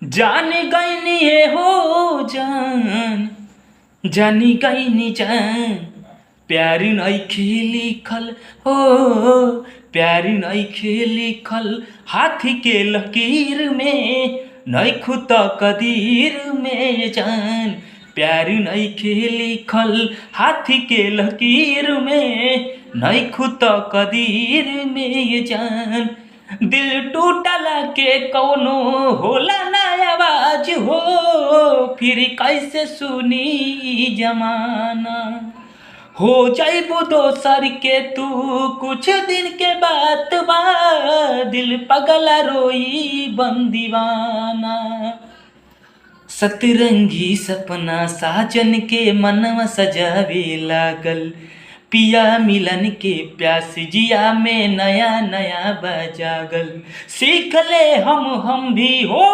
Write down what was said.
जान गईनी ये हो जान, जानी गईनी जान, प्यार नइखे लिखल हो, प्यार नइखे लिखल हाथी के लकीर में, नइखु त कदीर में जान। प्यार नइखे लिखल हाथी के लकीर में, नइखु त कदीर में जान। दिल टूटला के कौनो होला ना आवाज हो, फिर कैसे सुनी ई जमाना। हो जाइबू दोसर के तू कुछ दिन के बात बा, दिल पगला रोई बन दीवाना। सतरंगी सपना साजन के मनवा सजावे लागल, पिया मिलन के प्यास जिया में नया नया बजागल। सीख ले हम भी हो